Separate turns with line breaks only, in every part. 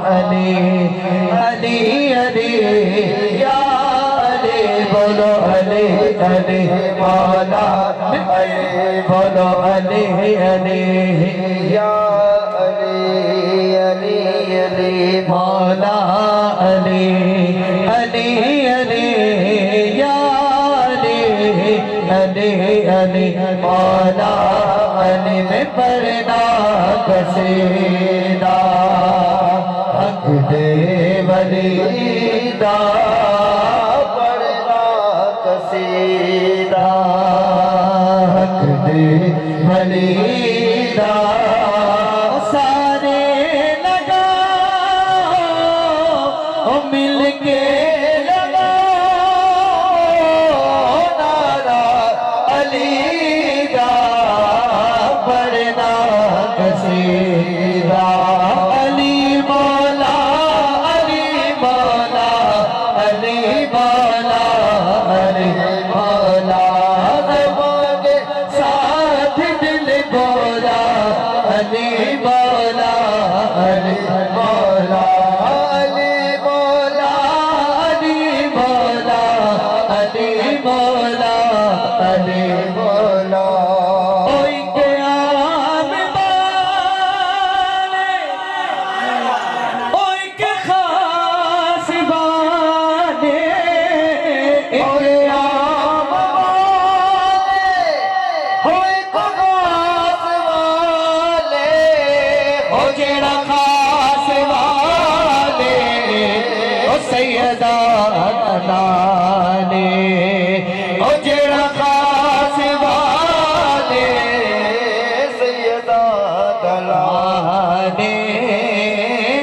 अली अली अली या अली बोलो अली अली मौला अली बोलो अली अली या अली अली अली मौला अली अली अली या अली अली अली मौला अली में पढ़ना कसीदा हक दे वलीदा पढ़ना कसीदा हक दे वलीदा सारे लगाओ मिल के लगाओ नारा अली दा पढ़ना कसीदा अली मौला अली मौला अली मौला अली मौला के साथ दिल बोला अली मौला अली मौला अली मौला अली मौला अली मौला अली मौला ओई के आम बाले ओई के खास बाले ओई आम बाले ओई को खास वाले ओ जेड़ा खास वाले ओ सैयदा नाने ओ जेड़ा खास वाले सैयदा दलाने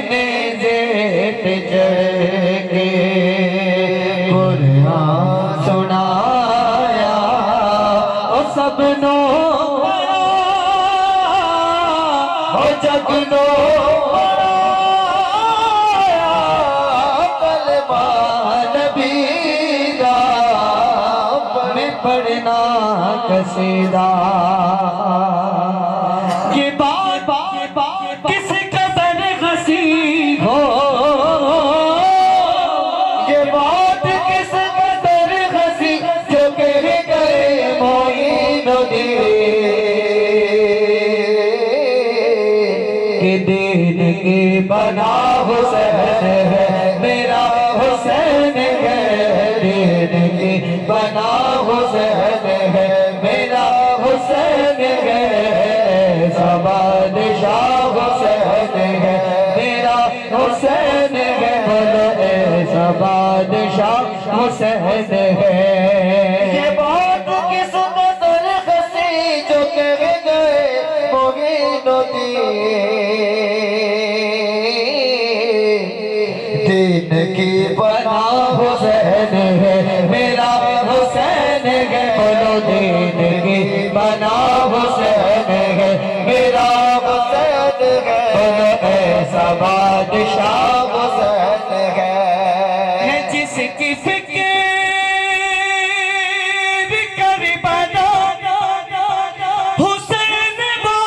ने जेठ चढ़ के कुरान सुनाया ओ सबनो ओ जगनो कलमा नबी दा में पढ़ना कसीदा ये बात किस कदर हंसी हो ये बात किस कदर हंसी जो कह गए मोइनुद्दीन के दिन के बना हुसैन है मेरा हुसैन है दिन के बना हुसैन है मेरा हुसैन है बादशाह हुसैन है मेरा हुसैन है बोलो ऐसा बादशाह हुसैन है ये बात किस कदर हंसी जो कह गए मोइनुद्दीन दिन की बना हुसैन है मेरा हुसैन है बोलो दिन की बना हुसैन है मेरा हुसैन है बोलो ऐसा बादशाह हुसैन है जिसकी फिक्र करबला हुसैन वो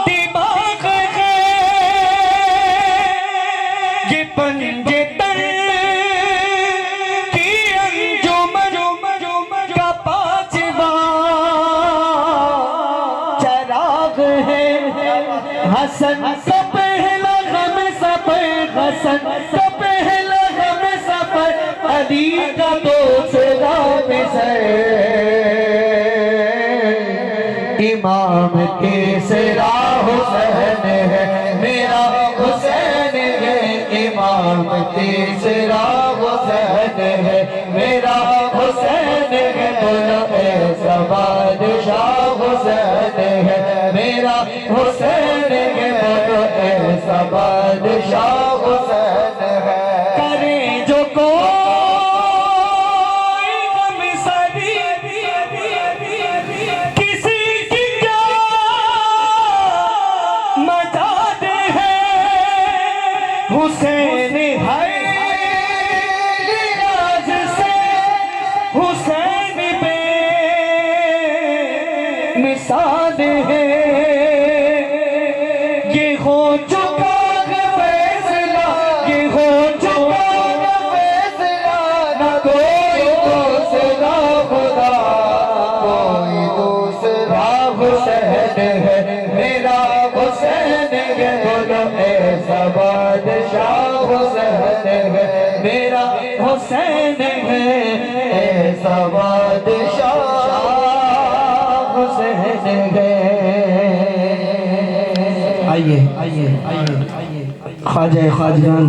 दिमाग है ये पंजे तर की अंजुमन का पांचवा चराग है हसन का पहला गम सफर हसन का पहला गम सफर अली का दूसरा मिसर इमाम तीसरा हुसैन है मेरा हुसैन है इमाम तीसरा हुसैन है मेरा हुसैन है बोलो ऐसा बादशाह हुसैन है मेरा हुसैन है बोलो ऐसा बादशाह हुसैन है करे जो कोई गम सदी किसी की क्या मजाद है हुसैन है लिहाज से हुसैन पे मिसाल है ये हो चुका बादशाह हुसैन है, मेरा हुसैन है, ऐसा बादशाह हुसैन है। आइए आइए आइए ख्वाजा ख्वाजगान